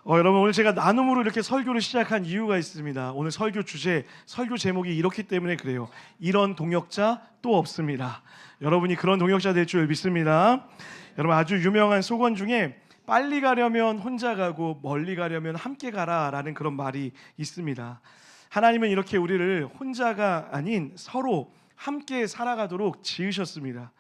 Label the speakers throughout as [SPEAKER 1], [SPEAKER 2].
[SPEAKER 1] 여러분, 오늘 제가 나눔으로 이렇게 설교를 시작한 이유가 있습니다. 오늘 설교 주제, 설교 제목이 이렇기 때문에 그래요. 이런 동역자 또 없습니다. 여러분이 그런 동역자 될 줄 믿습니다. 여러분, 아주 유명한 속언 중에 빨리 가려면 혼자 가고 멀리 가려면 함께 가라라는 그런 말이 있습니다. 하나님은 이렇게 우리를 혼자가 아닌 서로 함께 살아가도록 지으셨습니다.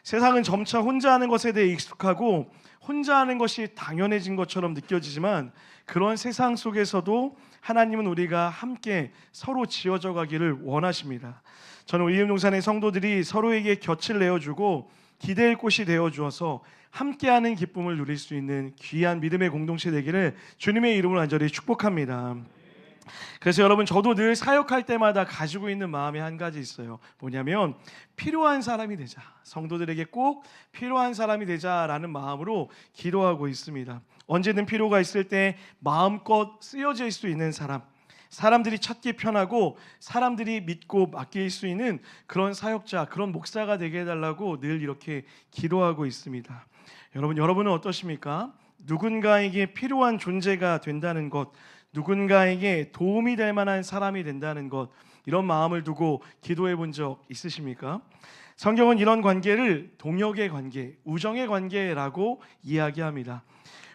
[SPEAKER 1] 세상은 점차 혼자 하는 것에 대해 익숙하고 혼자 하는 것이 당연해진 것처럼 느껴지지만, 그런 세상 속에서도 하나님은 우리가 함께 서로 지어져 가기를 원하십니다. 저는 우리 이음동산의 성도들이 서로에게 곁을 내어주고 기댈 곳이 되어주어서 함께하는 기쁨을 누릴 수 있는 귀한 믿음의 공동체 되기를 주님의 이름으로 간절히 축복합니다. 그래서 여러분, 저도 늘 사역할 때마다 가지고 있는 마음이 한 가지 있어요. 뭐냐면 필요한 사람이 되자, 성도들에게 꼭 필요한 사람이 되자라는 마음으로 기도하고 있습니다. 언제든 필요가 있을 때 마음껏 쓰여질 수 있는 사람, 사람들이 찾기 편하고 사람들이 믿고 맡길 수 있는 그런 사역자, 그런 목사가 되게 해달라고 늘 이렇게 기도하고 있습니다. 여러분은 어떠십니까? 누군가에게 필요한 존재가 된다는 것, 누군가에게 도움이 될 만한 사람이 된다는 것, 이런 마음을 두고 기도해 본 적 있으십니까? 성경은 이런 관계를 동역의 관계, 우정의 관계라고 이야기합니다.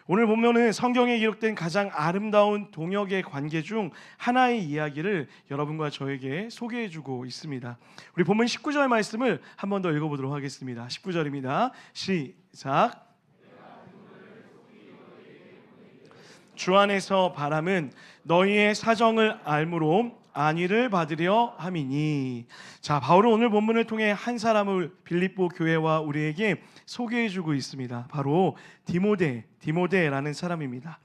[SPEAKER 1] 오늘 보면은 성경에 기록된 가장 아름다운 동역의 관계 중 하나의 이야기를 여러분과 저에게 소개해 주고 있습니다. 우리 본문 19절 말씀을 한 번 더 읽어보도록 하겠습니다. 19절입니다. 시작. 주 안에서 바람은 너희의 사정을 알므로 안위를 받으려 함이니. 자, 바울은 오늘 본문을 통해 한 사람을 빌립보 교회와 우리에게 소개해주고 있습니다. 바로 디모데라는 사람입니다.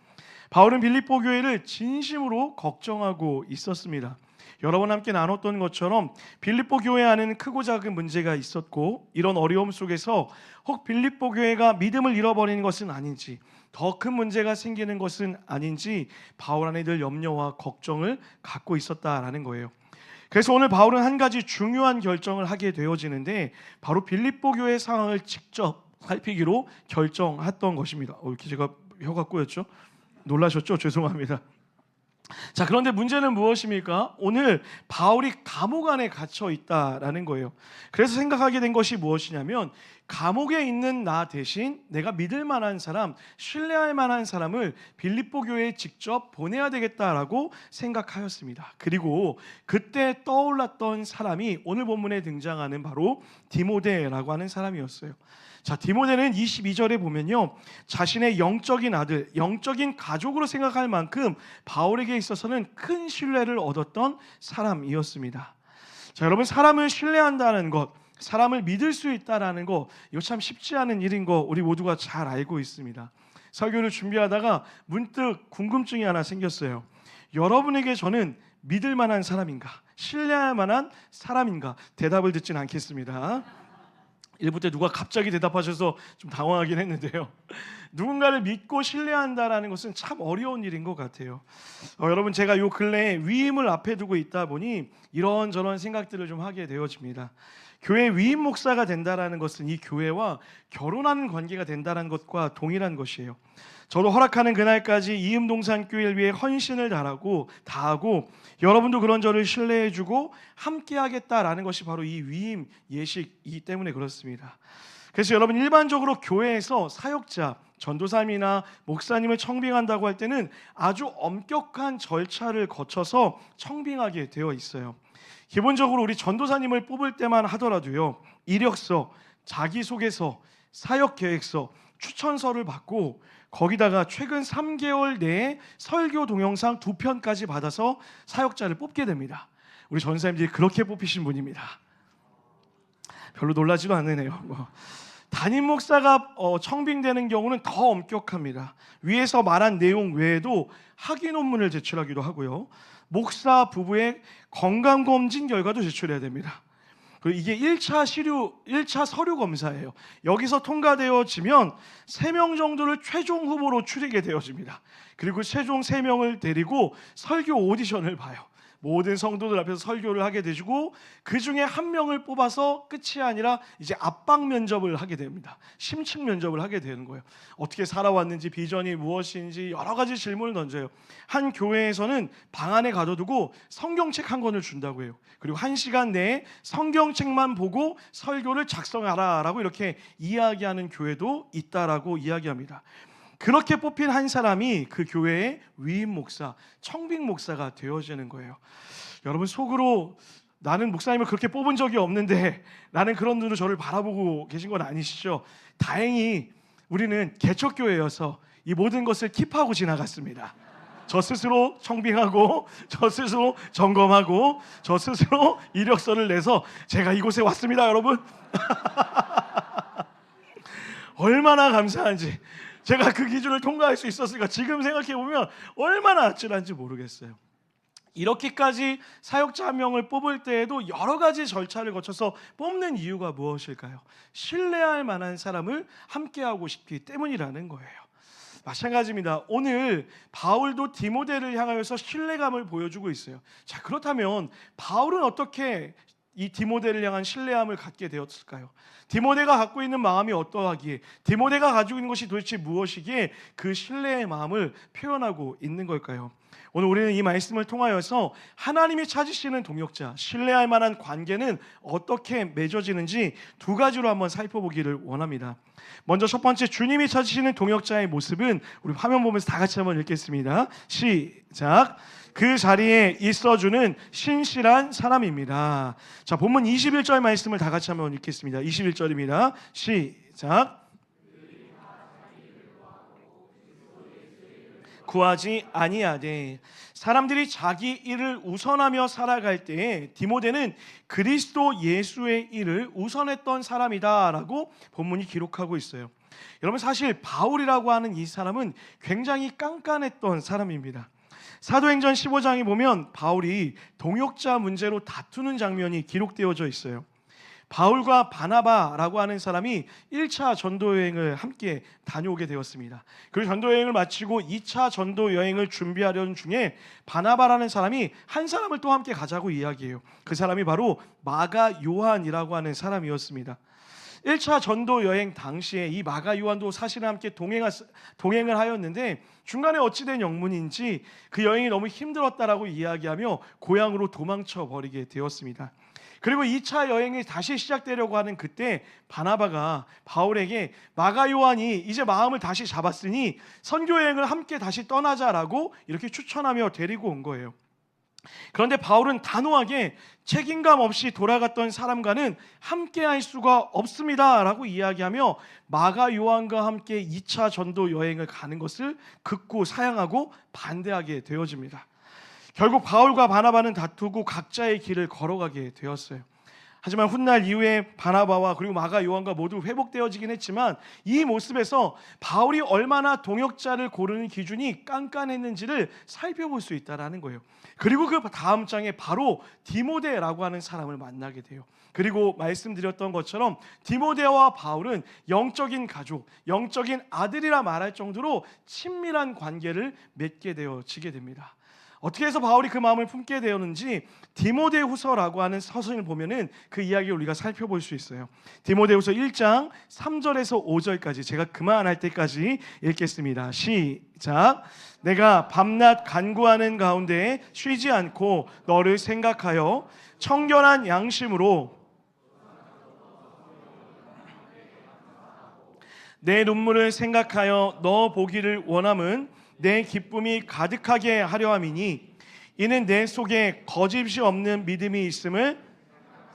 [SPEAKER 1] 바울은 빌립보 교회를 진심으로 걱정하고 있었습니다. 여러 번 함께 나눴던 것처럼 빌립보 교회 안에는 크고 작은 문제가 있었고, 이런 어려움 속에서 혹 빌립보 교회가 믿음을 잃어버리는 것은 아닌지, 더 큰 문제가 생기는 것은 아닌지 바울 안에 늘 염려와 걱정을 갖고 있었다라는 거예요. 그래서 오늘 바울은 한 가지 중요한 결정을 하게 되어지는데, 바로 빌립보 교회 상황을 직접 살피기로 결정했던 것입니다. 이렇게 제가 혀가 꼬였죠? 놀라셨죠? 죄송합니다. 자, 그런데 문제는 무엇입니까? 오늘 바울이 감옥 안에 갇혀 있다라는 거예요. 그래서 생각하게 된 것이 무엇이냐면, 감옥에 있는 나 대신 내가 믿을 만한 사람, 신뢰할 만한 사람을 빌립보 교회에 직접 보내야 되겠다라고 생각하였습니다. 그리고 그때 떠올랐던 사람이 오늘 본문에 등장하는 바로 디모데라고 하는 사람이었어요. 자, 디모데는 22절에 보면요, 자신의 영적인 아들, 영적인 가족으로 생각할 만큼 바울에게 있어서는 큰 신뢰를 얻었던 사람이었습니다. 자, 여러분, 사람을 신뢰한다는 것, 사람을 믿을 수 있다는 거, 이거 참 쉽지 않은 일인 거 우리 모두가 잘 알고 있습니다. 설교를 준비하다가 문득 궁금증이 하나 생겼어요. 여러분에게 저는 믿을 만한 사람인가, 신뢰할 만한 사람인가? 대답을 듣진 않겠습니다. 1부 때 누가 갑자기 대답하셔서 좀 당황하긴 했는데요. 누군가를 믿고 신뢰한다는 것은 참 어려운 일인 것 같아요. 여러분, 제가 요 근래에 위임을 앞에 두고 있다 보니 이런저런 생각들을 좀 하게 되어집니다. 교회 위임 목사가 된다는 것은 이 교회와 결혼하는 관계가 된다는 것과 동일한 것이에요. 저도 허락하는 그날까지 이음동산 교회를 위해 헌신을 다하고 여러분도 그런 저를 신뢰해주고 함께하겠다라는 것이 바로 이 위임 예식이기 때문에 그렇습니다. 그래서 여러분, 일반적으로 교회에서 사역자, 전도사님이나 목사님을 청빙한다고 할 때는 아주 엄격한 절차를 거쳐서 청빙하게 되어 있어요. 기본적으로 우리 전도사님을 뽑을 때만 하더라도요, 이력서, 자기소개서, 사역계획서, 추천서를 받고 거기다가 최근 3개월 내에 설교 동영상 2편까지 받아서 사역자를 뽑게 됩니다. 우리 전사님들이 그렇게 뽑히신 분입니다. 별로 놀라지도 않으네요. 담임 목사가 청빙되는 경우는 더 엄격합니다. 위에서 말한 내용 외에도 학위 논문을 제출하기도 하고요, 목사 부부의 건강검진 결과도 제출해야 됩니다. 그리고 이게 1차 서류 검사예요. 여기서 통과되어지면 3명 정도를 최종 후보로 추리게 되어집니다. 그리고 최종 3명을 데리고 설교 오디션을 봐요. 모든 성도들 앞에서 설교를 하게 되시고 그 중에 한 명을 뽑아서 끝이 아니라 이제 압박 면접을 하게 됩니다. 심층 면접을 하게 되는 거예요. 어떻게 살아왔는지, 비전이 무엇인지 여러 가지 질문을 던져요. 한 교회에서는 방 안에 가둬두고 성경책 한 권을 준다고 해요. 그리고 1시간 내에 성경책만 보고 설교를 작성하라라고 이렇게 이야기하는 교회도 있다라고 이야기합니다. 그렇게 뽑힌 한 사람이 그 교회의 위임 목사, 청빙 목사가 되어지는 거예요. 여러분 속으로 나는 목사님을 그렇게 뽑은 적이 없는데 나는 그런 눈으로 저를 바라보고 계신 건 아니시죠? 다행히 우리는 개척교회여서 이 모든 것을 킵하고 지나갔습니다. 저 스스로 청빙하고 저 스스로 점검하고 저 스스로 이력서를 내서 제가 이곳에 왔습니다, 여러분. 얼마나 감사한지. 제가 그 기준을 통과할 수 있었으니까 지금 생각해보면 얼마나 아찔한지 모르겠어요. 이렇게까지 사역자 한 명을 뽑을 때에도 여러 가지 절차를 거쳐서 뽑는 이유가 무엇일까요? 신뢰할 만한 사람을 함께하고 싶기 때문이라는 거예요. 마찬가지입니다. 오늘 바울도 디모데를 향하여서 신뢰감을 보여주고 있어요. 자, 그렇다면 바울은 어떻게 이 디모데를 향한 신뢰함을 갖게 되었을까요? 디모데가 갖고 있는 마음이 어떠하기에, 디모데가 가지고 있는 것이 도대체 무엇이기에 그 신뢰의 마음을 표현하고 있는 걸까요? 오늘 우리는 이 말씀을 통하여서 하나님이 찾으시는 동역자, 신뢰할 만한 관계는 어떻게 맺어지는지 두 가지로 한번 살펴보기를 원합니다. 먼저 첫 번째, 주님이 찾으시는 동역자의 모습은 우리 화면 보면서 다 같이 한번 읽겠습니다. 시작. 그 자리에 있어주는 신실한 사람입니다. 자, 본문 21절 말씀을 다 같이 한번 읽겠습니다. 21절입니다. 시작. 구하지 아니하되. 사람들이 자기 일을 우선하며 살아갈 때에 디모데는 그리스도 예수의 일을 우선했던 사람이다라고 본문이 기록하고 있어요. 여러분, 사실 바울이라고 하는 이 사람은 굉장히 깐깐했던 사람입니다. 사도행전 15장에 보면 바울이 동역자 문제로 다투는 장면이 기록되어져 있어요. 바울과 바나바라고 하는 사람이 1차 전도 여행을 함께 다녀오게 되었습니다. 그리고 전도 여행을 마치고 2차 전도 여행을 준비하려는 중에 바나바라는 사람이 한 사람을 또 함께 가자고 이야기해요. 그 사람이 바로 마가 요한이라고 하는 사람이었습니다. 1차 전도 여행 당시에 이 마가 요한도 사실은 함께 동행을 하였는데 중간에 어찌된 영문인지 그 여행이 너무 힘들었다라고 이야기하며 고향으로 도망쳐 버리게 되었습니다. 그리고 2차 여행이 다시 시작되려고 하는 그때 바나바가 바울에게 마가 요한이 이제 마음을 다시 잡았으니 선교 여행을 함께 다시 떠나자라고 이렇게 추천하며 데리고 온 거예요. 그런데 바울은 단호하게 책임감 없이 돌아갔던 사람과는 함께할 수가 없습니다 라고 이야기하며 마가 요한과 함께 2차 전도 여행을 가는 것을 극구 사양하고 반대하게 되어집니다. 결국 바울과 바나바는 다투고 각자의 길을 걸어가게 되었어요. 하지만 훗날 이후에 바나바와 그리고 마가 요한과 모두 회복되어지긴 했지만 이 모습에서 바울이 얼마나 동역자를 고르는 기준이 깐깐했는지를 살펴볼 수 있다는 거예요. 그리고 그 다음 장에 바로 디모데라고 하는 사람을 만나게 돼요. 그리고 말씀드렸던 것처럼 디모데와 바울은 영적인 가족, 영적인 아들이라 말할 정도로 친밀한 관계를 맺게 되어지게 됩니다. 어떻게 해서 바울이 그 마음을 품게 되었는지 디모데후서라고 하는 서신을 보면은 그 이야기를 우리가 살펴볼 수 있어요. 디모데후서 1장 3절에서 5절까지 제가 그만할 때까지 읽겠습니다. 시작. 내가 밤낮 간구하는 가운데 쉬지 않고 너를 생각하여 청결한 양심으로 내 눈물을 생각하여 너 보기를 원함은 내 기쁨이 가득하게 하려 함이니 이는 내 속에 거짓이 없는 믿음이 있음을.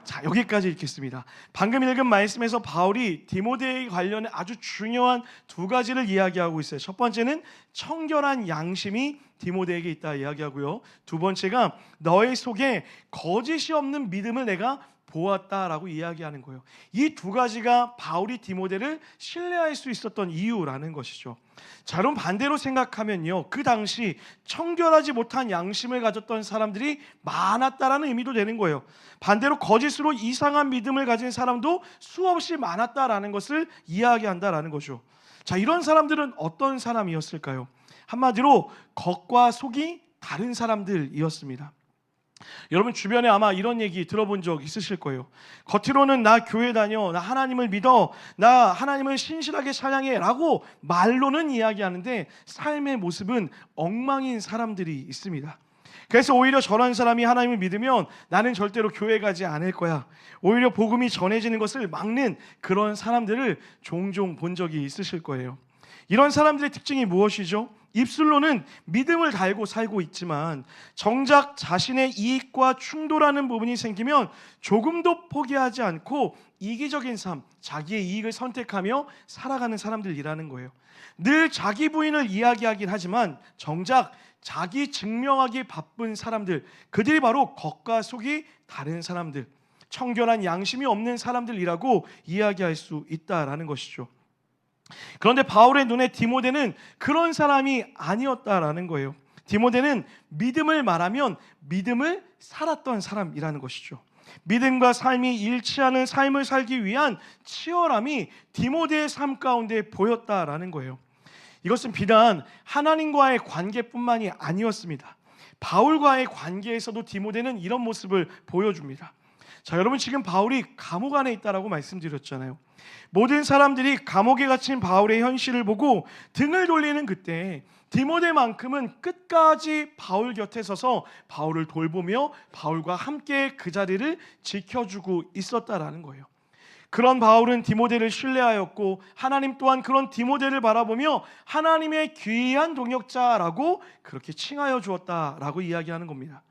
[SPEAKER 1] 자, 여기까지 읽겠습니다. 방금 읽은 말씀에서 바울이 디모데에 관련해 아주 중요한 두 가지를 이야기하고 있어요. 첫 번째는 청결한 양심이 디모데에게 있다 이야기하고요. 두 번째가 너의 속에 거짓이 없는 믿음을 내가 보았다라고 이야기하는 거예요. 이 두 가지가 바울이 디모데를 신뢰할 수 있었던 이유라는 것이죠. 자, 그럼 반대로 생각하면요, 그 당시 청결하지 못한 양심을 가졌던 사람들이 많았다라는 의미도 되는 거예요. 반대로 거짓으로 이상한 믿음을 가진 사람도 수없이 많았다라는 것을 이야기한다라는 거죠. 자, 이런 사람들은 어떤 사람이었을까요? 한마디로 겉과 속이 다른 사람들이었습니다. 여러분 주변에 아마 이런 얘기 들어본 적 있으실 거예요. 겉으로는 나 교회 다녀, 나 하나님을 믿어, 나 하나님을 신실하게 찬양해 라고 말로는 이야기하는데 삶의 모습은 엉망인 사람들이 있습니다. 그래서 오히려 저런 사람이 하나님을 믿으면 나는 절대로 교회 가지 않을 거야, 오히려 복음이 전해지는 것을 막는 그런 사람들을 종종 본 적이 있으실 거예요. 이런 사람들의 특징이 무엇이죠? 입술로는 믿음을 달고 살고 있지만 정작 자신의 이익과 충돌하는 부분이 생기면 조금도 포기하지 않고 이기적인 삶, 자기의 이익을 선택하며 살아가는 사람들이라는 거예요. 늘 자기 부인을 이야기하긴 하지만 정작 자기 증명하기 바쁜 사람들, 그들이 바로 겉과 속이 다른 사람들, 청결한 양심이 없는 사람들이라고 이야기할 수 있다라는 것이죠. 그런데 바울의 눈에 디모데는 그런 사람이 아니었다라는 거예요. 디모데는 믿음을 말하면 믿음을 살았던 사람이라는 것이죠. 믿음과 삶이 일치하는 삶을 살기 위한 치열함이 디모데의 삶 가운데 보였다라는 거예요. 이것은 비단 하나님과의 관계뿐만이 아니었습니다. 바울과의 관계에서도 디모데는 이런 모습을 보여줍니다. 자, 여러분 지금 바울이 감옥 안에 있다라고 말씀드렸잖아요. 모든 사람들이 감옥에 갇힌 바울의 현실을 보고 등을 돌리는 그때 디모데만큼은 끝까지 바울 곁에 서서 바울을 돌보며 바울과 함께 그 자리를 지켜주고 있었다라는 거예요. 그런 바울은 디모데를 신뢰하였고 하나님 또한 그런 디모데를 바라보며 하나님의 귀한 동역자라고 그렇게 칭하여 주었다라고 이야기하는 겁니다.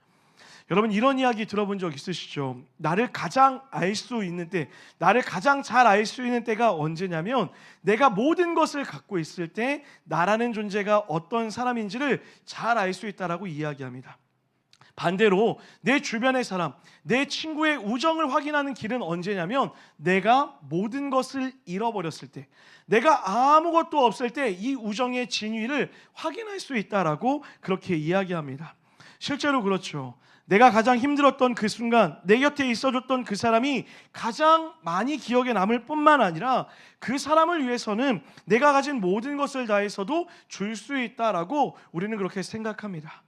[SPEAKER 1] 여러분 이런 이야기 들어본 적 있으시죠? 나를 가장 알 수 있는 때, 나를 가장 잘 알 수 있는 때가 언제냐면 내가 모든 것을 갖고 있을 때 나라는 존재가 어떤 사람인지를 잘 알 수 있다라고 이야기합니다. 반대로 내 주변의 사람, 내 친구의 우정을 확인하는 길은 언제냐면 내가 모든 것을 잃어버렸을 때, 내가 아무것도 없을 때 이 우정의 진위를 확인할 수 있다라고 그렇게 이야기합니다. 실제로 그렇죠. 내가 가장 힘들었던 그 순간 내 곁에 있어줬던 그 사람이 가장 많이 기억에 남을 뿐만 아니라 그 사람을 위해서는 내가 가진 모든 것을 다해서도 줄 수 있다라고 우리는 그렇게 생각합니다.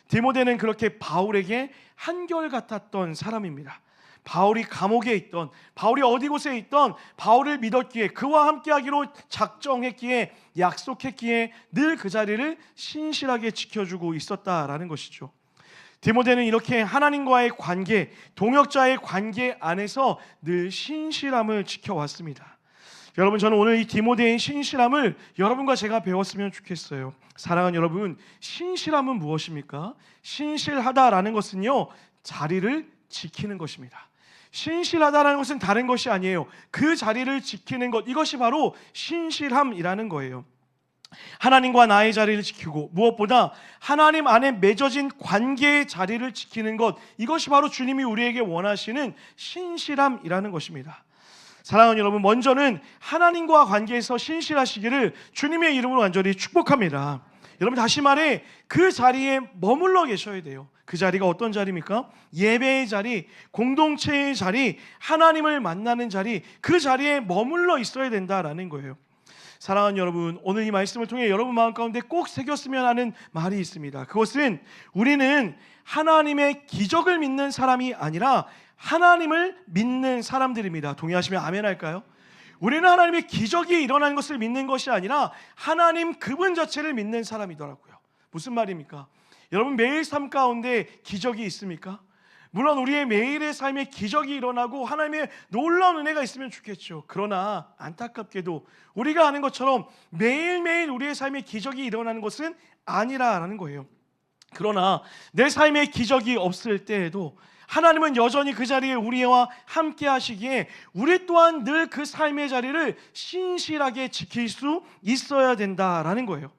[SPEAKER 1] 디모데는 그렇게 바울에게 한결같았던 사람입니다. 바울이 감옥에 있던, 바울이 어디 곳에 있던 바울을 믿었기에, 그와 함께하기로 작정했기에, 약속했기에 늘 그 자리를 신실하게 지켜주고 있었다라는 것이죠. 디모데는 이렇게 하나님과의 관계, 동역자의 관계 안에서 늘 신실함을 지켜왔습니다. 여러분 저는 오늘 이 디모데의 신실함을 여러분과 제가 배웠으면 좋겠어요. 사랑하는 여러분, 신실함은 무엇입니까? 신실하다라는 것은요, 자리를 지키는 것입니다. 신실하다라는 것은 다른 것이 아니에요. 그 자리를 지키는 것, 이것이 바로 신실함이라는 거예요. 하나님과 나의 자리를 지키고 무엇보다 하나님 안에 맺어진 관계의 자리를 지키는 것, 이것이 바로 주님이 우리에게 원하시는 신실함이라는 것입니다. 사랑하는 여러분, 먼저는 하나님과 관계에서 신실하시기를 주님의 이름으로 간절히 축복합니다. 여러분 다시 말해 그 자리에 머물러 계셔야 돼요. 그 자리가 어떤 자리입니까? 예배의 자리, 공동체의 자리, 하나님을 만나는 자리, 그 자리에 머물러 있어야 된다라는 거예요. 사랑하는 여러분, 오늘 이 말씀을 통해 여러분 마음 가운데 꼭 새겼으면 하는 말이 있습니다. 그것은 우리는 하나님의 기적을 믿는 사람이 아니라 하나님을 믿는 사람들입니다. 동의하시면 아멘 할까요? 우리는 하나님의 기적이 일어나는 것을 믿는 것이 아니라 하나님 그분 자체를 믿는 사람이더라고요. 무슨 말입니까? 여러분 매일 삶 가운데 기적이 있습니까? 물론 우리의 매일의 삶에 기적이 일어나고 하나님의 놀라운 은혜가 있으면 좋겠죠. 그러나 안타깝게도 우리가 아는 것처럼 매일매일 우리의 삶에 기적이 일어나는 것은 아니라는 거예요. 그러나 내 삶에 기적이 없을 때에도 하나님은 여전히 그 자리에 우리와 함께 하시기에 우리 또한 늘 그 삶의 자리를 신실하게 지킬 수 있어야 된다라는 거예요.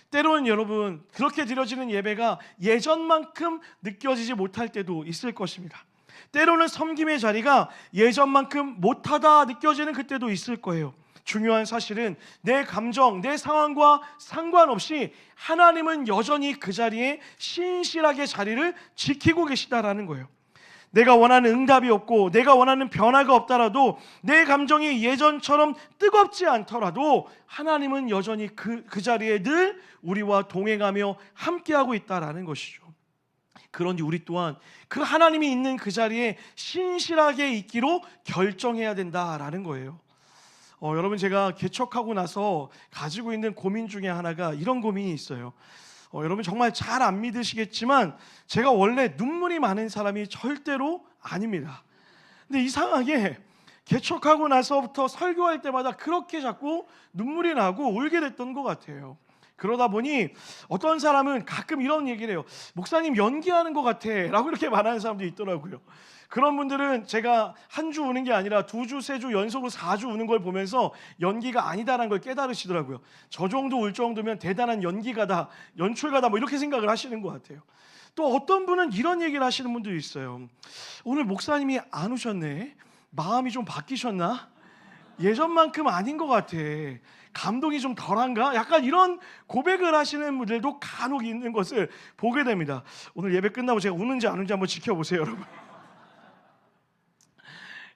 [SPEAKER 1] 때로는 여러분 그렇게 드려지는 예배가 예전만큼 느껴지지 못할 때도 있을 것입니다. 때로는 섬김의 자리가 예전만큼 못하다 느껴지는 그때도 있을 거예요. 중요한 사실은 내 감정, 내 상황과 상관없이 하나님은 여전히 그 자리에 신실하게 자리를 지키고 계시다라는 거예요. 내가 원하는 응답이 없고 내가 원하는 변화가 없더라도 내 감정이 예전처럼 뜨겁지 않더라도 하나님은 여전히 그 자리에 늘 우리와 동행하며 함께하고 있다라는 것이죠. 그런지 우리 또한 그 하나님이 있는 그 자리에 신실하게 있기로 결정해야 된다라는 거예요. 여러분, 제가 개척하고 나서 가지고 있는 고민 중에 하나가 이런 고민이 있어요. 여러분 정말 잘 안 믿으시겠지만 제가 원래 눈물이 많은 사람이 절대로 아닙니다. 근데 이상하게 개척하고 나서부터 설교할 때마다 그렇게 자꾸 눈물이 나고 울게 됐던 것 같아요. 그러다 보니 어떤 사람은 가끔 이런 얘기를 해요. 목사님 연기하는 것 같아 라고 이렇게 말하는 사람도 있더라고요. 그런 분들은 제가 한 주 우는 게 아니라 2주, 3주 연속으로 4주 우는 걸 보면서 연기가 아니다라는 걸 깨달으시더라고요. 저 정도 울 정도면 대단한 연기가다, 연출가다 뭐 이렇게 생각을 하시는 것 같아요. 또 어떤 분은 이런 얘기를 하시는 분도 있어요. 오늘 목사님이 안 우셨네. 마음이 좀 바뀌셨나? 예전만큼 아닌 것 같아. 감동이 좀 덜한가? 약간 이런 고백을 하시는 분들도 간혹 있는 것을 보게 됩니다. 오늘 예배 끝나고 제가 우는지 안 우는지 한번 지켜보세요, 여러분.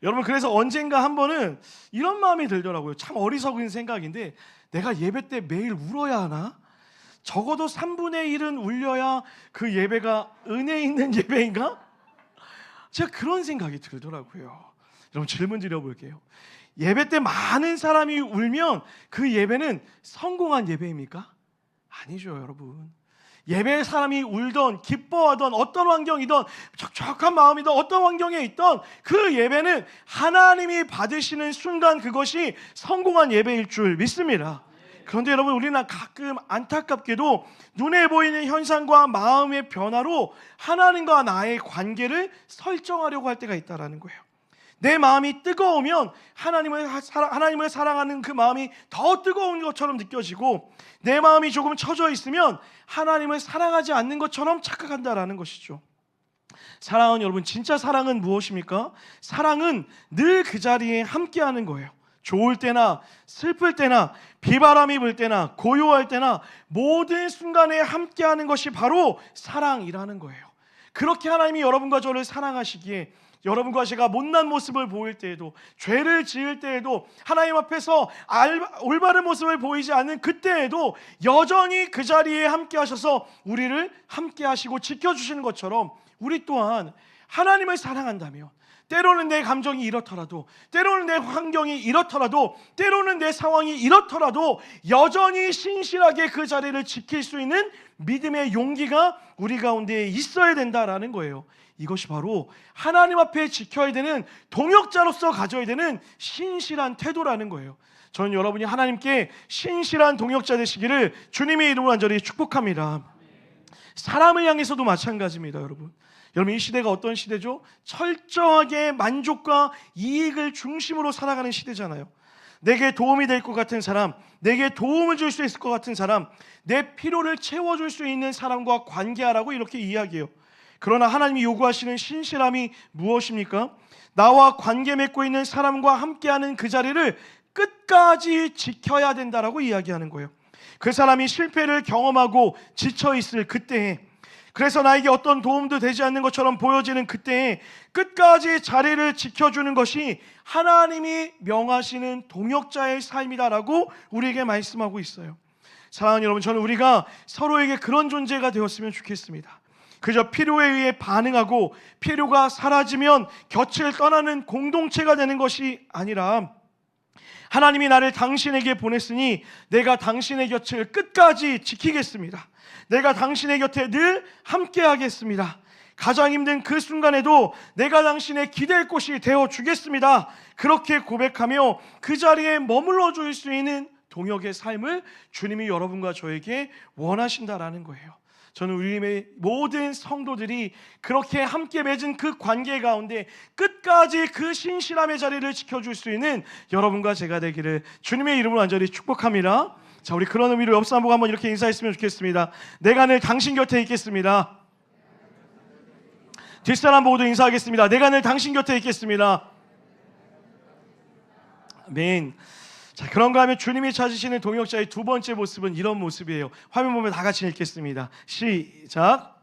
[SPEAKER 1] 여러분, 그래서 언젠가 한 번은 이런 마음이 들더라고요. 참 어리석은 생각인데 내가 예배 때 매일 울어야 하나? 적어도 3분의 1은 울려야 그 예배가 은혜 있는 예배인가? 제가 그런 생각이 들더라고요. 여러분, 질문 드려볼게요. 예배 때 많은 사람이 울면 그 예배는 성공한 예배입니까? 아니죠, 여러분. 예배의 사람이 울던 기뻐하던 어떤 환경이든 촉촉한 마음이든 어떤 환경에 있던 그 예배는 하나님이 받으시는 순간 그것이 성공한 예배일 줄 믿습니다. 그런데 여러분, 우리는 가끔 안타깝게도 눈에 보이는 현상과 마음의 변화로 하나님과 나의 관계를 설정하려고 할 때가 있다는 거예요. 내 마음이 뜨거우면 하나님을 사랑하는 그 마음이 더 뜨거운 것처럼 느껴지고, 내 마음이 조금 처져 있으면 하나님을 사랑하지 않는 것처럼 착각한다라는 것이죠. 사랑은, 여러분, 진짜 사랑은 무엇입니까? 사랑은 늘 그 자리에 함께하는 거예요. 좋을 때나 슬플 때나 비바람이 불 때나 고요할 때나 모든 순간에 함께하는 것이 바로 사랑이라는 거예요. 그렇게 하나님이 여러분과 저를 사랑하시기에 여러분과 제가 못난 모습을 보일 때에도, 죄를 지을 때에도, 하나님 앞에서 올바른 모습을 보이지 않는 그때에도 여전히 그 자리에 함께 하셔서 우리를 함께 하시고 지켜주시는 것처럼, 우리 또한 하나님을 사랑한다면 때로는 내 감정이 이렇더라도, 때로는 내 환경이 이렇더라도, 때로는 내 상황이 이렇더라도 여전히 신실하게 그 자리를 지킬 수 있는 믿음의 용기가 우리 가운데 있어야 된다라는 거예요. 이것이 바로 하나님 앞에 지켜야 되는, 동역자로서 가져야 되는 신실한 태도라는 거예요. 저는 여러분이 하나님께 신실한 동역자 되시기를 주님의 이름으로 간절히 축복합니다. 사람을 향해서도 마찬가지입니다, 여러분. 여러분, 이 시대가 어떤 시대죠? 철저하게 만족과 이익을 중심으로 살아가는 시대잖아요. 내게 도움이 될 것 같은 사람, 내게 도움을 줄 수 있을 것 같은 사람, 내 필요를 채워줄 수 있는 사람과 관계하라고 이렇게 이야기해요. 그러나 하나님이 요구하시는 신실함이 무엇입니까? 나와 관계 맺고 있는 사람과 함께하는 그 자리를 끝까지 지켜야 된다라고 이야기하는 거예요. 그 사람이 실패를 경험하고 지쳐있을 그때에, 그래서 나에게 어떤 도움도 되지 않는 것처럼 보여지는 그때에 끝까지 자리를 지켜주는 것이 하나님이 명하시는 동역자의 삶이다라고 우리에게 말씀하고 있어요. 사랑하는 여러분, 저는 우리가 서로에게 그런 존재가 되었으면 좋겠습니다. 그저 필요에 의해 반응하고 필요가 사라지면 곁을 떠나는 공동체가 되는 것이 아니라, 하나님이 나를 당신에게 보냈으니 내가 당신의 곁을 끝까지 지키겠습니다. 내가 당신의 곁에 늘 함께 하겠습니다. 가장 힘든 그 순간에도 내가 당신의 기댈 곳이 되어주겠습니다. 그렇게 고백하며 그 자리에 머물러 줄 수 있는 동역의 삶을 주님이 여러분과 저에게 원하신다라는 거예요. 저는 우리의 모든 성도들이 그렇게 함께 맺은 그 관계 가운데 끝까지 그 신실함의 자리를 지켜줄 수 있는 여러분과 제가 되기를 주님의 이름으로 간절히 축복합니다. 자, 우리 그런 의미로 옆 사람 보고 한번 이렇게 인사했으면 좋겠습니다. 내가 늘 당신 곁에 있겠습니다. 뒷사람 보고도 인사하겠습니다. 내가 늘 당신 곁에 있겠습니다. 아멘. 자, 그런가 하면 주님이 찾으시는 동역자의 두 번째 모습은 이런 모습이에요. 화면 보면 다 같이 읽겠습니다. 시작.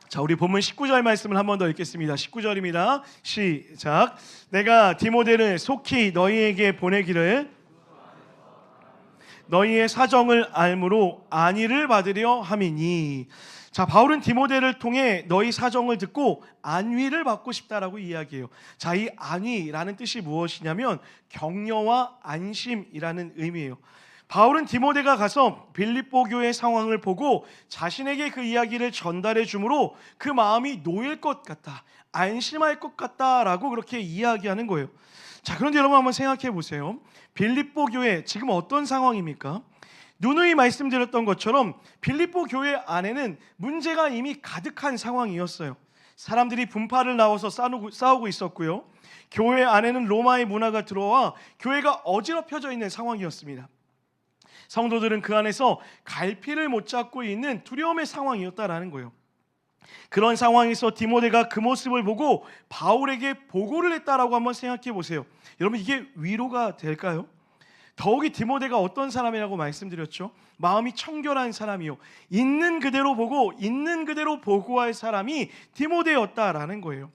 [SPEAKER 1] 자, 우리 본문 19절 말씀을 한 번 더 읽겠습니다. 19절입니다. 시작. 내가 디모데를 속히 너희에게 보내기를 너희의 사정을 알므로 안위를 받으려 함이니. 자, 바울은 디모데를 통해 너희 사정을 듣고 안위를 받고 싶다라고 이야기해요. 자, 이 안위라는 뜻이 무엇이냐면 격려와 안심이라는 의미예요. 바울은 디모데가 가서 빌립보 교회 상황을 보고 자신에게 그 이야기를 전달해 주므로 그 마음이 놓일 것 같다, 안심할 것 같다라고 그렇게 이야기하는 거예요. 자, 그런데 여러분 한번 생각해 보세요. 빌립보 교회 지금 어떤 상황입니까? 누누이 말씀드렸던 것처럼 빌립보 교회 안에는 문제가 이미 가득한 상황이었어요. 사람들이 분파를 나와서 싸우고 있었고요. 교회 안에는 로마의 문화가 들어와 교회가 어지럽혀져 있는 상황이었습니다. 성도들은 그 안에서 갈피를 못 잡고 있는 두려움의 상황이었다라는 거예요. 그런 상황에서 디모데가 그 모습을 보고 바울에게 보고를 했다라고 한번 생각해 보세요. 여러분, 이게 위로가 될까요? 더욱이 디모데가 어떤 사람이라고 말씀드렸죠? 마음이 청결한 사람이요, 있는 그대로 보고 있는 그대로 보고할 사람이 디모데였다라는 거예요.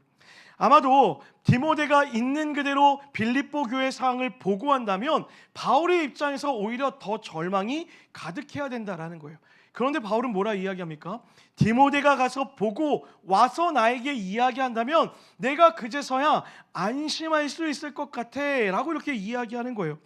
[SPEAKER 1] 아마도 디모데가 있는 그대로 빌립보 교회 상황을 보고한다면 바울의 입장에서 오히려 더 절망이 가득해야 된다라는 거예요. 그런데 바울은 뭐라 이야기합니까? 디모데가 가서 보고 와서 나에게 이야기한다면 내가 그제서야 안심할 수 있을 것 같아 라고 이렇게 이야기하는 거예요.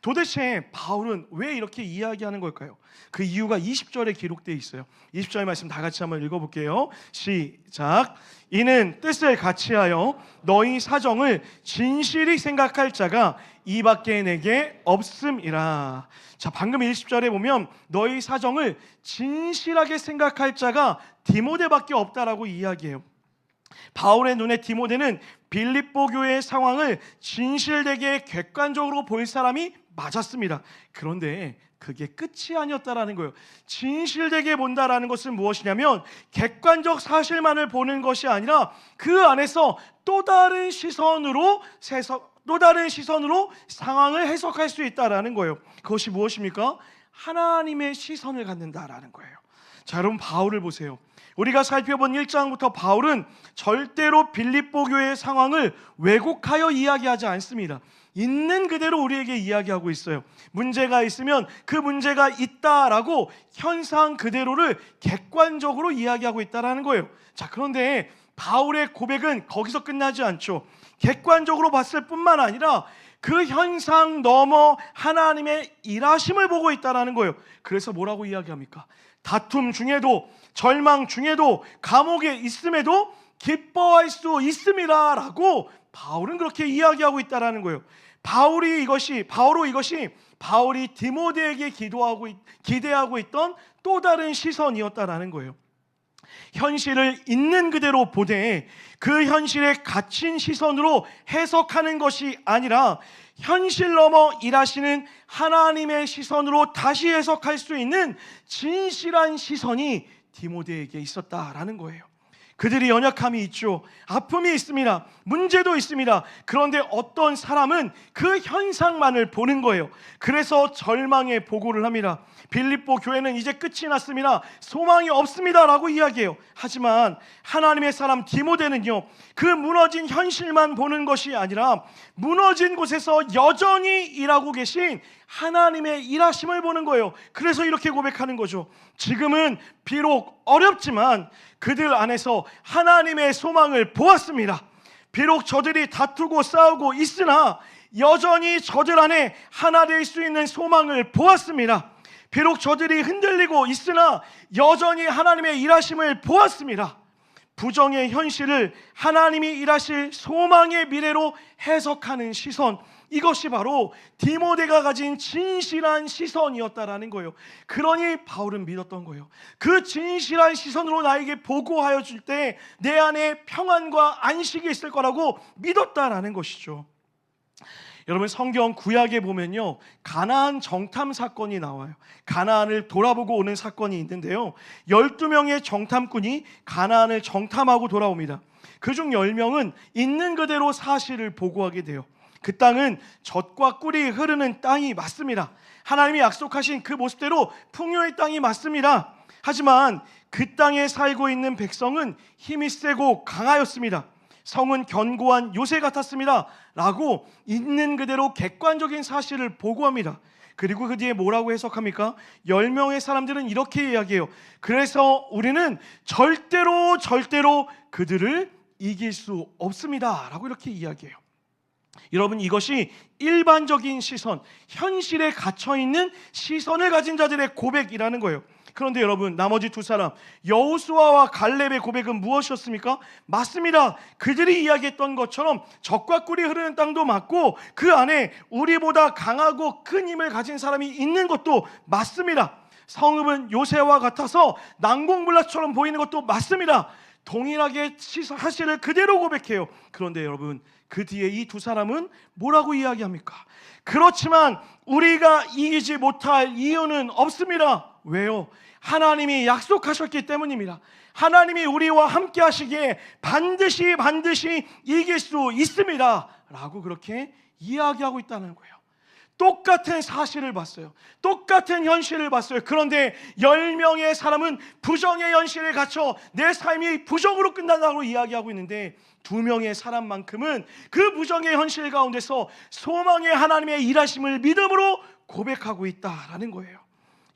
[SPEAKER 1] 도대체 바울은 왜 이렇게 이야기하는 걸까요? 그 이유가 20절에 기록되어 있어요. 20절 말씀 다 같이 한번 읽어볼게요. 시작. 이는 뜻을 같이하여 너희 사정을 진실히 생각할 자가 이밖에 내게 없음이라. 자, 방금 20절에 보면 너희 사정을 진실하게 생각할 자가 디모데밖에 없다라고 이야기해요. 바울의 눈에 디모데는 빌립보 교회의 상황을 진실되게 객관적으로 볼 사람이 맞았습니다. 그런데 그게 끝이 아니었다라는 거예요. 진실되게 본다라는 것은 무엇이냐면 객관적 사실만을 보는 것이 아니라 그 안에서 또 다른 시선으로 상황을 해석할 수 있다라는 거예요. 그것이 무엇입니까? 하나님의 시선을 갖는다라는 거예요. 자, 여러분, 바울을 보세요. 우리가 살펴본 1장부터 바울은 절대로 빌립보 교회의 상황을 왜곡하여 이야기하지 않습니다. 있는 그대로 우리에게 이야기하고 있어요. 문제가 있으면 그 문제가 있다라고 현상 그대로를 객관적으로 이야기하고 있다라는 거예요. 자, 그런데 바울의 고백은 거기서 끝나지 않죠. 객관적으로 봤을 뿐만 아니라 그 현상 넘어 하나님의 일하심을 보고 있다라는 거예요. 그래서 뭐라고 이야기합니까? 다툼 중에도, 절망 중에도, 감옥에 있음에도 기뻐할 수 있음이라 라고 바울은 그렇게 이야기하고 있다라는 거예요. 바울이 디모데에게 기대하고 있던 또 다른 시선이었다라는 거예요. 현실을 있는 그대로 보되 그 현실에 갇힌 시선으로 해석하는 것이 아니라 현실 넘어 일하시는 하나님의 시선으로 다시 해석할 수 있는 진실한 시선이 디모데에게 있었다라는 거예요. 그들이 연약함이 있죠. 아픔이 있습니다. 문제도 있습니다. 그런데 어떤 사람은 그 현상만을 보는 거예요. 그래서 절망의 보고를 합니다. 빌립보 교회는 이제 끝이 났습니다. 소망이 없습니다 라고 이야기해요. 하지만 하나님의 사람 디모데는요, 그 무너진 현실만 보는 것이 아니라 무너진 곳에서 여전히 일하고 계신 하나님의 일하심을 보는 거예요. 그래서 이렇게 고백하는 거죠. 지금은 비록 어렵지만 그들 안에서 하나님의 소망을 보았습니다. 비록 저들이 다투고 싸우고 있으나 여전히 저들 안에 하나 될 수 있는 소망을 보았습니다. 비록 저들이 흔들리고 있으나 여전히 하나님의 일하심을 보았습니다. 부정의 현실을 하나님이 일하실 소망의 미래로 해석하는 시선, 이것이 바로 디모데가 가진 진실한 시선이었다라는 거예요. 그러니 바울은 믿었던 거예요. 그 진실한 시선으로 나에게 보고하여 줄 때 내 안에 평안과 안식이 있을 거라고 믿었다라는 것이죠. 여러분, 성경 구약에 보면요, 가나안 정탐 사건이 나와요. 가나안을 돌아보고 오는 사건이 있는데요, 12명의 정탐꾼이 가나안을 정탐하고 돌아옵니다. 그중 10명은 있는 그대로 사실을 보고하게 돼요. 그 땅은 젖과 꿀이 흐르는 땅이 맞습니다. 하나님이 약속하신 그 모습대로 풍요의 땅이 맞습니다. 하지만 그 땅에 살고 있는 백성은 힘이 세고 강하였습니다. 성은 견고한 요새 같았습니다 라고 있는 그대로 객관적인 사실을 보고합니다. 그리고 그 뒤에 뭐라고 해석합니까? 10명의 사람들은 이렇게 이야기해요. 그래서 우리는 절대로 그들을 이길 수 없습니다 라고 이렇게 이야기해요. 여러분, 이것이 일반적인 시선, 현실에 갇혀있는 시선을 가진 자들의 고백이라는 거예요. 그런데 여러분, 나머지 두 사람 여호수아와 갈렙의 고백은 무엇이었습니까? 맞습니다. 그들이 이야기했던 것처럼 적과 꿀이 흐르는 땅도 맞고 그 안에 우리보다 강하고 큰 힘을 가진 사람이 있는 것도 맞습니다. 성읍은 요새와 같아서 난공불락처럼 보이는 것도 맞습니다. 동일하게 사실을 그대로 고백해요. 그런데 여러분, 그 뒤에 이 두 사람은 뭐라고 이야기합니까? 그렇지만 우리가 이기지 못할 이유는 없습니다. 왜요? 하나님이 약속하셨기 때문입니다. 하나님이 우리와 함께 하시기에 반드시 이길 수 있습니다 라고 그렇게 이야기하고 있다는 거예요. 똑같은 사실을 봤어요. 똑같은 현실을 봤어요. 그런데 10명의 사람은 부정의 현실에 갇혀 내 삶이 부정으로 끝난다고 이야기하고 있는데 2명의 사람만큼은 그 부정의 현실 가운데서 소망의 하나님의 일하심을 믿음으로 고백하고 있다라는 거예요.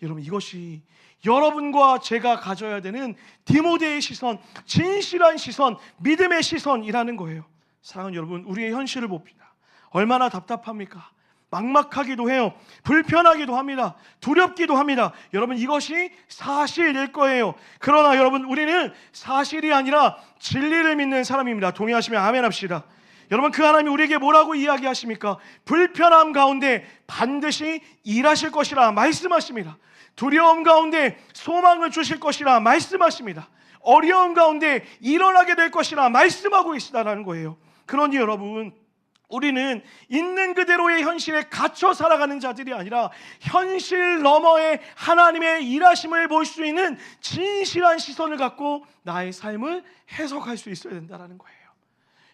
[SPEAKER 1] 여러분, 이것이 여러분과 제가 가져야 되는 디모데의 시선, 진실한 시선, 믿음의 시선이라는 거예요. 사랑하는 여러분, 우리의 현실을 봅니다. 얼마나 답답합니까? 막막하기도 해요. 불편하기도 합니다. 두렵기도 합니다. 여러분, 이것이 사실일 거예요. 그러나 여러분, 우리는 사실이 아니라 진리를 믿는 사람입니다. 동의하시면 아멘 합시다. 여러분, 그 하나님이 우리에게 뭐라고 이야기하십니까? 불편함 가운데 반드시 일하실 것이라 말씀하십니다. 두려움 가운데 소망을 주실 것이라 말씀하십니다. 어려움 가운데 일어나게 될 것이라 말씀하고 계시다라는 거예요. 그러니 여러분, 우리는 있는 그대로의 현실에 갇혀 살아가는 자들이 아니라 현실 너머의 하나님의 일하심을 볼 수 있는 진실한 시선을 갖고 나의 삶을 해석할 수 있어야 된다는 거예요.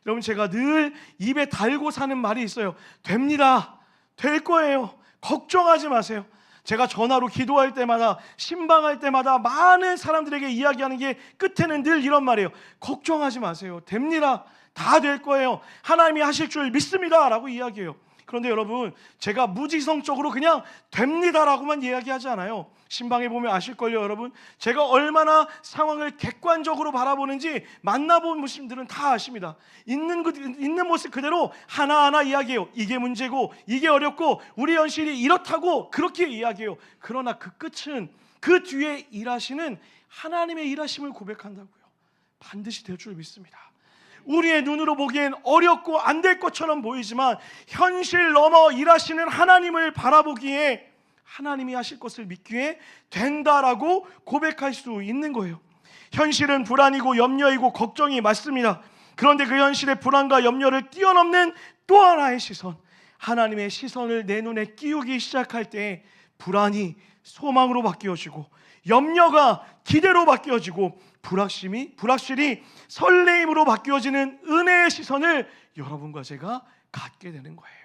[SPEAKER 1] 여러분, 제가 늘 입에 달고 사는 말이 있어요. 됩니다. 될 거예요. 걱정하지 마세요. 제가 전화로 기도할 때마다, 신방할 때마다 많은 사람들에게 이야기하는 게 끝에는 늘 이런 말이에요. 걱정하지 마세요. 됩니다. 다 될 거예요. 하나님이 하실 줄 믿습니다 라고 이야기해요. 그런데 여러분, 제가 무지성적으로 그냥 됩니다라고만 이야기하지 않아요. 신방에 보면 아실걸요. 여러분, 제가 얼마나 상황을 객관적으로 바라보는지 만나본 분들은 다 아십니다. 있는 모습 그대로 하나하나 이야기해요. 이게 문제고 이게 어렵고 우리 현실이 이렇다고 그렇게 이야기해요. 그러나 그 끝은, 그 뒤에 일하시는 하나님의 일하심을 고백한다고요. 반드시 될 줄 믿습니다. 우리의 눈으로 보기엔 어렵고 안 될 것처럼 보이지만 현실 넘어 일하시는 하나님을 바라보기에 하나님이 하실 것을 믿기에 된다라고 고백할 수 있는 거예요. 현실은 불안이고 염려이고 걱정이 맞습니다. 그런데 그 현실의 불안과 염려를 뛰어넘는 또 하나의 시선, 하나님의 시선을 내 눈에 띄우기 시작할 때 불안이 소망으로 바뀌어지고 염려가 기대로 바뀌어지고 불확실히 설레임으로 바뀌어지는 은혜의 시선을 여러분과 제가 갖게 되는 거예요.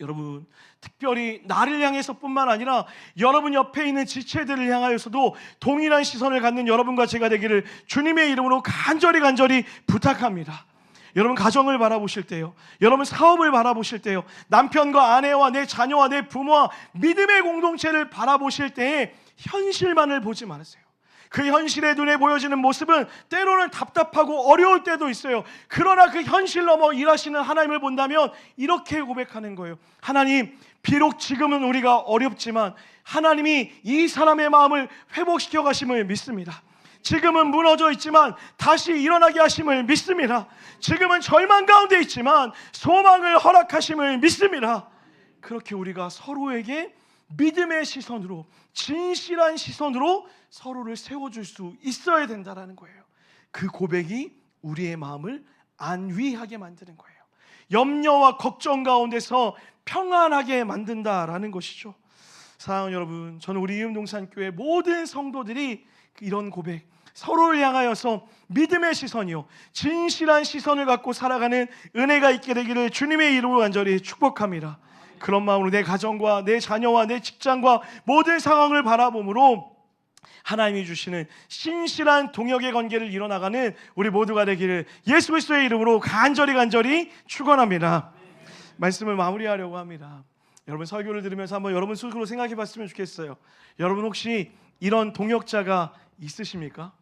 [SPEAKER 1] 여러분, 특별히 나를 향해서뿐만 아니라 여러분 옆에 있는 지체들을 향하여서도 동일한 시선을 갖는 여러분과 제가 되기를 주님의 이름으로 간절히 부탁합니다. 여러분, 가정을 바라보실 때요, 여러분 사업을 바라보실 때요, 남편과 아내와 내 자녀와 내 부모와 믿음의 공동체를 바라보실 때에 현실만을 보지 마세요. 그 현실의 눈에 보여지는 모습은 때로는 답답하고 어려울 때도 있어요. 그러나 그 현실 넘어 일하시는 하나님을 본다면 이렇게 고백하는 거예요. 하나님, 비록 지금은 우리가 어렵지만 하나님이 이 사람의 마음을 회복시켜 가심을 믿습니다. 지금은 무너져 있지만 다시 일어나게 하심을 믿습니다. 지금은 절망 가운데 있지만 소망을 허락하심을 믿습니다. 그렇게 우리가 서로에게 믿음의 시선으로, 진실한 시선으로 서로를 세워줄 수 있어야 된다는 거예요. 그 고백이 우리의 마음을 안위하게 만드는 거예요. 염려와 걱정 가운데서 평안하게 만든다라는 것이죠. 사랑하는 여러분, 저는 우리 이음동산교회 모든 성도들이 이런 고백, 서로를 향하여서 믿음의 시선이요, 진실한 시선을 갖고 살아가는 은혜가 있게 되기를 주님의 이름으로 간절히 축복합니다. 그런 마음으로 내 가정과 내 자녀와 내 직장과 모든 상황을 바라봄으로 하나님이 주시는 신실한 동역의 관계를 이뤄나가는 우리 모두가 되기를 예수 그리스도의 이름으로 간절히 축원합니다. 말씀을 마무리하려고 합니다. 여러분 설교를 들으면서 한번 여러분 속으로 생각해 봤으면 좋겠어요. 여러분 혹시 이런 동역자가 있으십니까?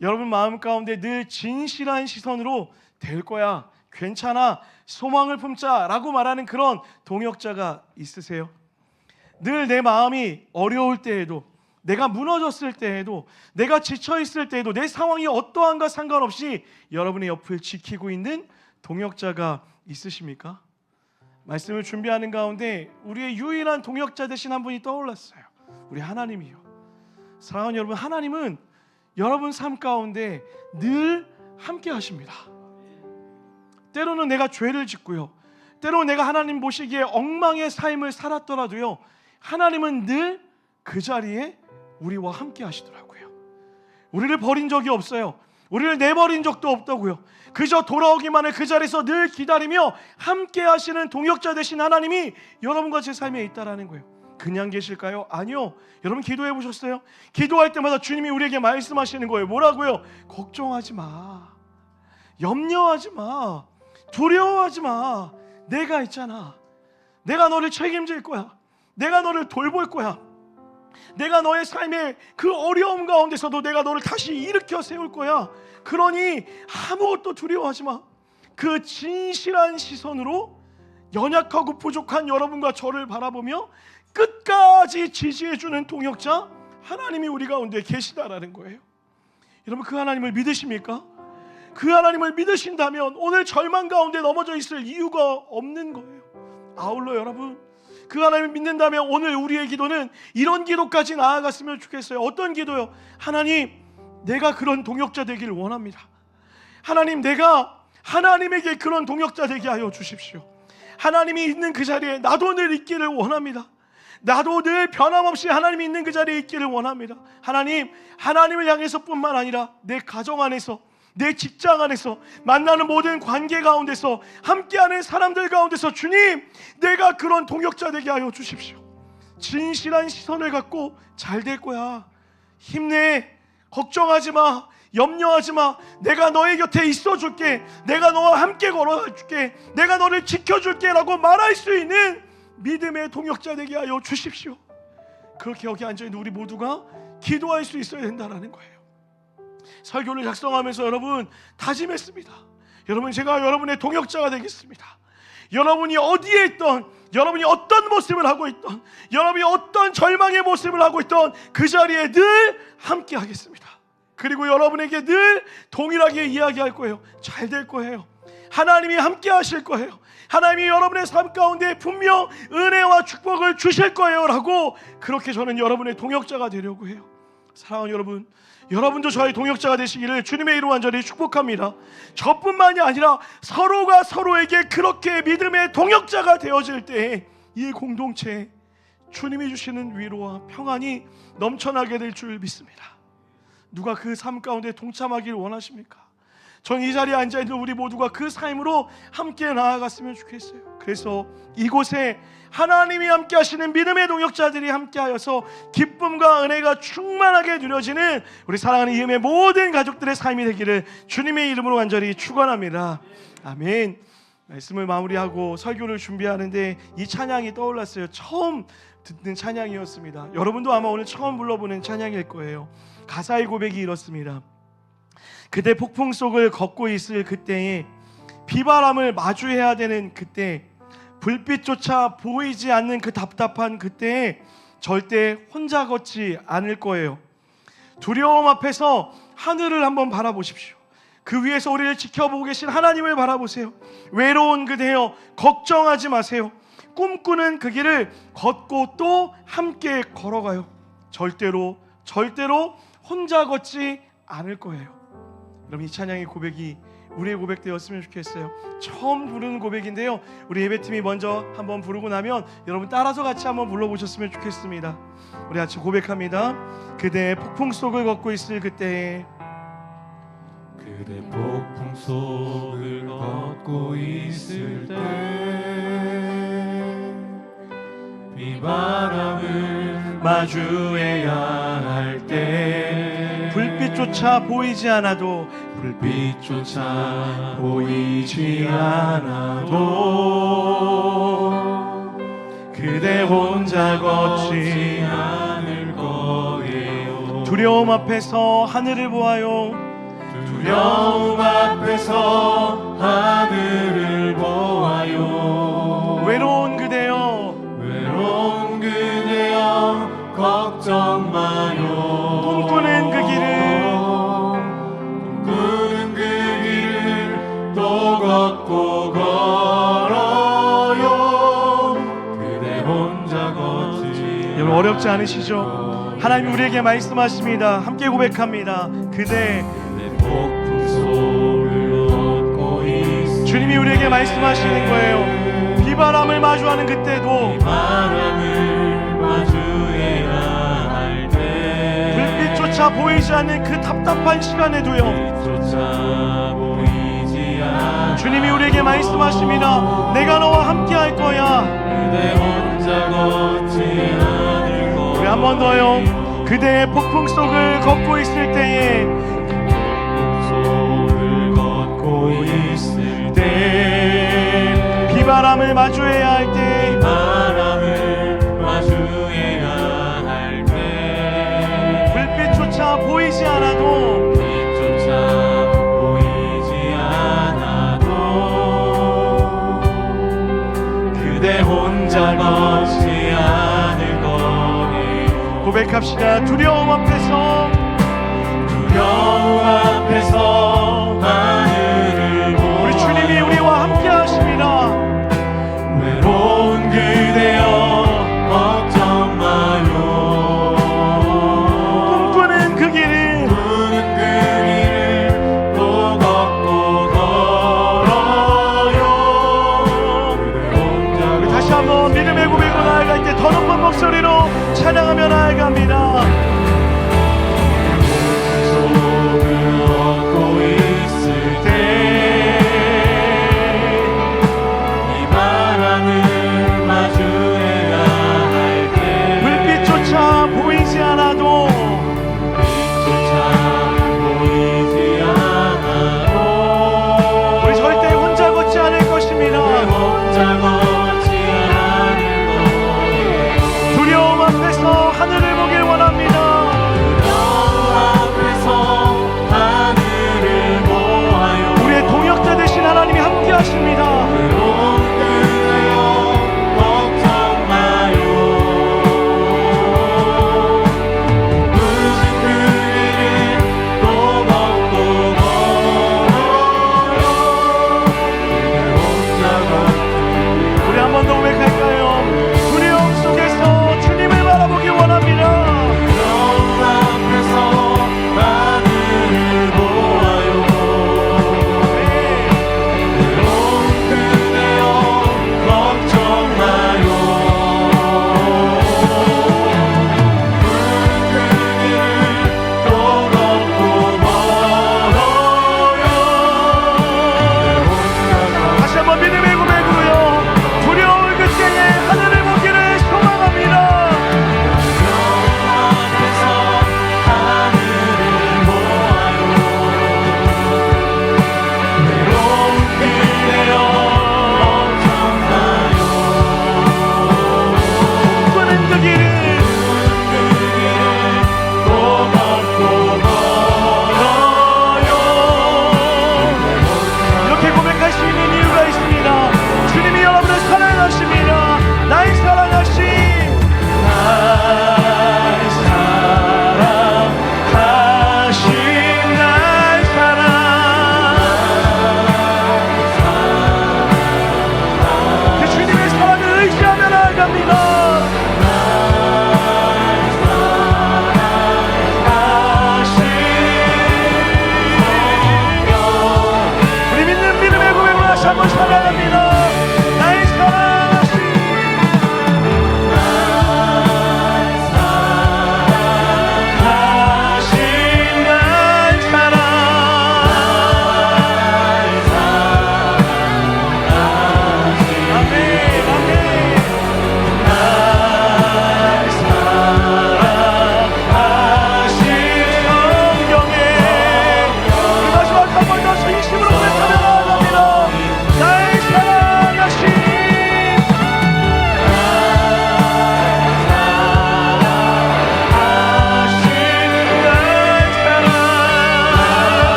[SPEAKER 1] 여러분 마음 가운데 늘 진실한 시선으로 될 거야, 괜찮아, 소망을 품자 라고 말하는 그런 동역자가 있으세요? 늘 내 마음이 어려울 때에도, 내가 무너졌을 때에도, 내가 지쳐있을 때에도, 내 상황이 어떠한가 상관없이 여러분의 옆을 지키고 있는 동역자가 있으십니까? 말씀을 준비하는 가운데 우리의 유일한 동역자 되신 한 분이 떠올랐어요. 우리 하나님이요. 사랑하는 여러분, 하나님은 여러분 삶 가운데 늘 함께 하십니다. 때로는 내가 죄를 짓고요, 때로는 내가 하나님 보시기에 엉망의 삶을 살았더라도요, 하나님은 늘 그 자리에 우리와 함께 하시더라고요. 우리를 버린 적이 없어요. 우리를 내버린 적도 없다고요. 그저 돌아오기만을 그 자리에서 늘 기다리며 함께 하시는 동역자 되신 하나님이 여러분과 제 삶에 있다라는 거예요. 그냥 계실까요? 아니요. 여러분 기도해 보셨어요? 기도할 때마다 주님이 우리에게 말씀하시는 거예요. 뭐라고요? 걱정하지 마, 염려하지 마, 두려워하지 마. 내가 있잖아. 내가 너를 책임질 거야. 내가 너를 돌볼 거야. 내가 너의 삶의 그 어려움 가운데서도 내가 너를 다시 일으켜 세울 거야. 그러니 아무것도 두려워하지 마. 그 진실한 시선으로 연약하고 부족한 여러분과 저를 바라보며 끝까지 지지해주는 동역자 하나님이 우리 가운데 계시다라는 거예요. 여러분 그 하나님을 믿으십니까? 그 하나님을 믿으신다면 오늘 절망 가운데 넘어져 있을 이유가 없는 거예요. 아울러 여러분, 그 하나님을 믿는다면 오늘 우리의 기도는 이런 기도까지 나아갔으면 좋겠어요. 어떤 기도요? 하나님, 내가 그런 동역자 되기를 원합니다. 하나님, 내가 하나님에게 그런 동역자 되게 하여 주십시오. 하나님이 있는 그 자리에 나도 늘 있기를 원합니다. 나도 늘 변함없이 하나님이 있는 그 자리에 있기를 원합니다. 하나님, 하나님을 향해서뿐만 아니라 내 가정 안에서, 내 직장 안에서, 만나는 모든 관계 가운데서, 함께하는 사람들 가운데서 주님, 내가 그런 동역자 되게 하여 주십시오. 진실한 시선을 갖고 잘 될 거야, 힘내, 걱정하지 마, 염려하지 마, 내가 너의 곁에 있어줄게, 내가 너와 함께 걸어줄게, 내가 너를 지켜줄게 라고 말할 수 있는 믿음의 동역자 되게 하여 주십시오. 그렇게 여기 앉아있는 우리 모두가 기도할 수 있어야 된다는 거예요. 설교를 작성하면서 여러분 다짐했습니다. 여러분, 제가 여러분의 동역자가 되겠습니다. 여러분이 어디에 있던, 여러분이 어떤 모습을 하고 있던, 여러분이 어떤 절망의 모습을 하고 있던 그 자리에 늘 함께 하겠습니다. 그리고 여러분에게 늘 동일하게 이야기할 거예요. 잘 될 거예요. 하나님이 함께 하실 거예요. 하나님이 여러분의 삶 가운데 분명 은혜와 축복을 주실 거예요 라고, 그렇게 저는 여러분의 동역자가 되려고 해요. 사랑하는 여러분, 여러분도 저의 동역자가 되시기를 주님의 이름으로 간절히 축복합니다. 저뿐만이 아니라 서로가 서로에게 그렇게 믿음의 동역자가 되어질 때 이 공동체에 주님이 주시는 위로와 평안이 넘쳐나게 될 줄 믿습니다. 누가 그 삶 가운데 동참하기를 원하십니까? 전 이 자리에 앉아있는 우리 모두가 그 삶으로 함께 나아갔으면 좋겠어요. 그래서 이곳에 하나님이 함께 하시는 믿음의 동역자들이 함께하여서 기쁨과 은혜가 충만하게 누려지는 우리 사랑하는 이음의 모든 가족들의 삶이 되기를 주님의 이름으로 간절히 축원합니다. 아멘. 말씀을 마무리하고 설교를 준비하는데 이 찬양이 떠올랐어요. 처음 듣는 찬양이었습니다. 여러분도 아마 오늘 처음 불러보는 찬양일 거예요. 가사의 고백이 이렇습니다. 그대 폭풍 속을 걷고 있을 그때에, 비바람을 마주해야 되는 그때, 불빛조차 보이지 않는 그 답답한 그때에 절대 혼자 걷지 않을 거예요. 두려움 앞에서 하늘을 한번 바라보십시오. 그 위에서 우리를 지켜보고 계신 하나님을 바라보세요. 외로운 그대여 걱정하지 마세요. 꿈꾸는 그 길을 걷고 또 함께 걸어가요. 절대로 혼자 걷지 않을 거예요. 여러분, 이 찬양의 고백이 우리의 고백되었으면 좋겠어요. 처음 부르는 고백인데요, 우리 예배팀이 먼저 한번 부르고 나면 여러분 따라서 같이 한번 불러보셨으면 좋겠습니다. 우리 같이 고백합니다. 그대 폭풍 속을 걷고 있을 그때,
[SPEAKER 2] 그대 폭풍 속을 걷고 있을 때, 비바람을
[SPEAKER 1] 마주해야 할 때, 불빛조차 보이지 않아도,
[SPEAKER 2] 불빛조차 보이지 않아도
[SPEAKER 1] 걷지
[SPEAKER 2] 않을 거예요.
[SPEAKER 1] 두려움 앞에서 하늘을 보아요.
[SPEAKER 2] 두려움 앞에서 하늘을 보아요.
[SPEAKER 1] 외로운 그대여
[SPEAKER 2] 외로운 그대여 걱정 마요.
[SPEAKER 1] 꿈꾸는 그 길을
[SPEAKER 2] 꿈꾸는 그 길을 또 걷고 걸어요. 그대 혼자 걷지.
[SPEAKER 1] 여러분 어렵지 않으시죠? 하나님이 우리에게 말씀하십니다. 함께 고백합니다. 그대
[SPEAKER 2] 폭풍 속을 걷고 있을
[SPEAKER 1] 주님이 우리에게 말씀하시는 거예요. 비바람을 마주하는 그때도
[SPEAKER 2] 바람을 마주해야 할 때
[SPEAKER 1] 불빛조차 보이지 않는 그 답답한 시간에도요
[SPEAKER 2] 빛조차 보이지 않아
[SPEAKER 1] 주님이 우리에게 말씀하십니다. 내가 너와 함께 할 거야.
[SPEAKER 2] 그대 혼자 걷지 않을 거예요.
[SPEAKER 1] 우리 한 번 더요. 그대의 폭풍 속을 걷고 있을 때에
[SPEAKER 2] 속을 걷고 있을 때
[SPEAKER 1] 비바람을 마주해야 할 때
[SPEAKER 2] 바람을 마주해야 할 때
[SPEAKER 1] 불빛조차 보이지 않아도
[SPEAKER 2] 빛조차 보이지 않아도 그대 혼자 걷지 않을 거예요.
[SPEAKER 1] 고백합시다. 두려움 앞에서
[SPEAKER 2] 두려움 앞에서 하늘을 보아요.
[SPEAKER 1] 우리 주님이 우리와 함께 하십니다.
[SPEAKER 2] 외로운 그대여 걱정 마요.
[SPEAKER 1] 꿈꾸는 그 길을
[SPEAKER 2] 꿈꾸는 그 길을 또 걷고 걸어요. 그대 혼자
[SPEAKER 1] 우리 다시 한번 믿음의 고백으로 나아갈 때 더 높은 목소리로 찬양하며 나아갑니다.
[SPEAKER 2] 속을 걷고 있을 때 이 바람을 마주해야 할 때
[SPEAKER 1] 불빛조차 보이지 않아도
[SPEAKER 2] 빛조차 보이지 않아도
[SPEAKER 1] 우리 절대 혼자 걷지 않을 것입니다.
[SPEAKER 2] 혼자 걷지 않을 거예요.
[SPEAKER 1] 두려움 앞에서 하늘을 보길 원합니다.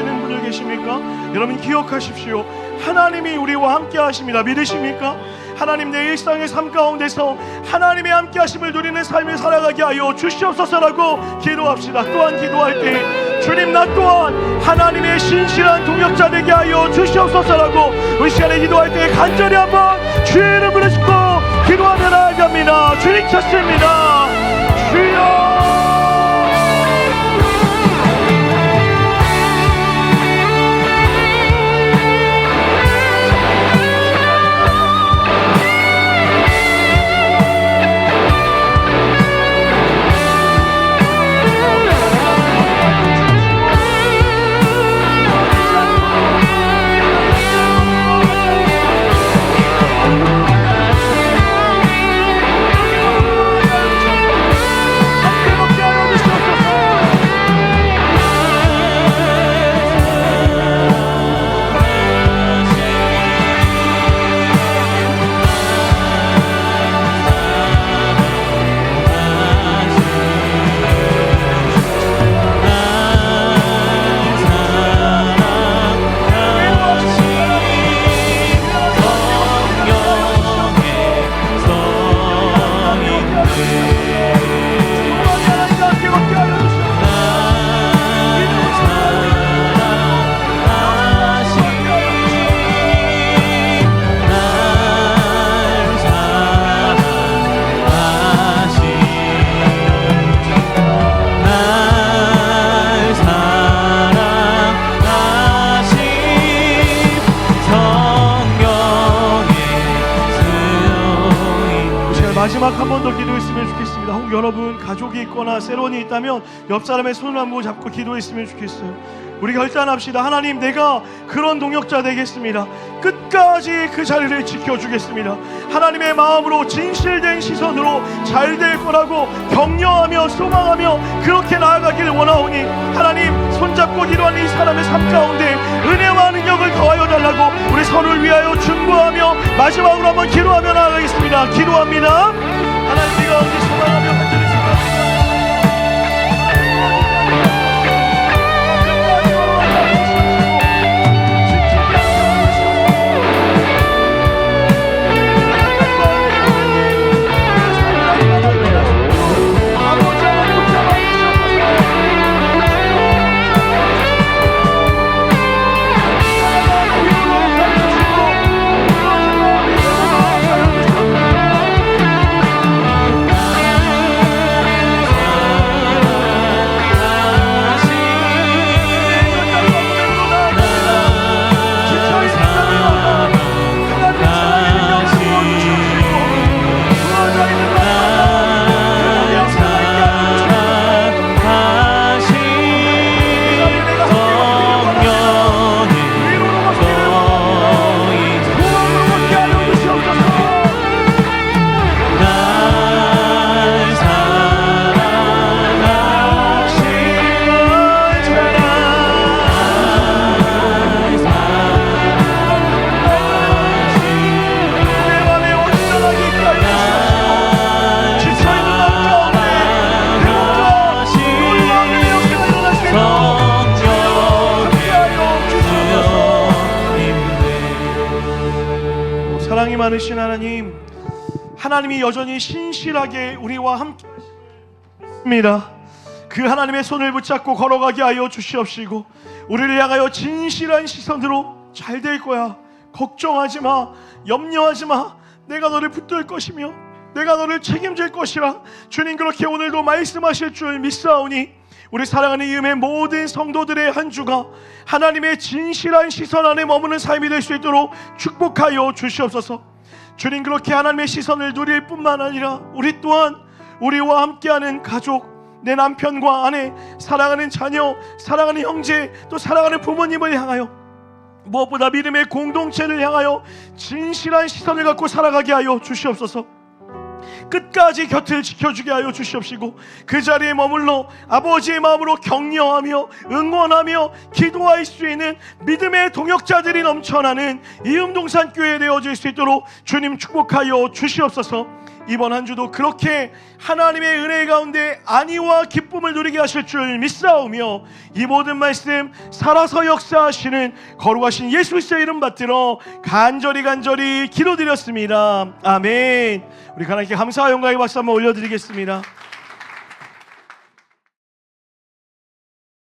[SPEAKER 1] 되는 분들 계십니까? 여러분 기억하십시오. 하나님이 우리와 함께 하십니다. 믿으십니까? 하나님 내 일상의 삶 가운데서 하나님의 함께 하심을 누리는 삶을 살아가게 하여 주시옵소서라고 기도합시다. 또한 기도할 때 주님 나 또한 하나님의 신실한 동역자 되게 하여 주시옵소서라고 우리 시간에 기도할 때 간절히 한번 주의 이름 부르시고 기도하며 나아갑니다. 주님 찾습니다. 주여 마지막 한 번 더 기도했으면 좋겠습니다. 혹 여러분 가족이 있거나 세론이 있다면 옆 사람의 손을 한번 잡고 기도했으면 좋겠어요. 우리가 결단합시다. 하나님 내가 그런 동역자 되겠습니다. 끝까지 그 자리를 지켜주겠습니다. 하나님의 마음으로 진실된 시선으로 잘 될 거라고 격려하며 소망하며 그렇게 나아가기를 원하오니 하나님 손잡고 기도하는 이 사람의 삶 가운데 은혜와 능력을 더하여 달라고 우리 서로를 위하여 중보하며 마지막으로 한번 기도하며 나아가겠습니다. 기도합니다. 하나님 네가 어디 소망하며 간절히 사랑이 많으신 하나님, 하나님이 여전히 신실하게 우리와 함께 하십니다. 그 하나님의 손을 붙잡고 걸어가게 하여 주시옵시고 우리를 향하여 진실한 시선으로 잘 될 거야, 걱정하지 마, 염려하지 마, 내가 너를 붙들 것이며 내가 너를 책임질 것이라 주님 그렇게 오늘도 말씀하실 줄 믿사오니 우리 사랑하는 이음의 모든 성도들의 한 주가 하나님의 진실한 시선 안에 머무는 삶이 될 수 있도록 축복하여 주시옵소서. 주님 그렇게 하나님의 시선을 누릴 뿐만 아니라 우리 또한 우리와 함께하는 가족, 내 남편과 아내, 사랑하는 자녀, 사랑하는 형제, 또 사랑하는 부모님을 향하여 무엇보다 믿음의 공동체를 향하여 진실한 시선을 갖고 살아가게 하여 주시옵소서. 끝까지 곁을 지켜주게 하여 주시옵시고 그 자리에 머물러 아버지의 마음으로 격려하며 응원하며 기도할 수 있는 믿음의 동역자들이 넘쳐나는 이음동산 교회 되어질 수 있도록 주님 축복하여 주시옵소서. 이번 한 주도 그렇게 하나님의 은혜 가운데 안위와 기쁨을 누리게 하실 줄 믿사오며 이 모든 말씀 살아서 역사하시는 거룩하신 예수 그리스도의 이름 받들어 간절히 기도드렸습니다. 아멘. 우리 하나님께 감사와 영광의 박수 한번 올려드리겠습니다.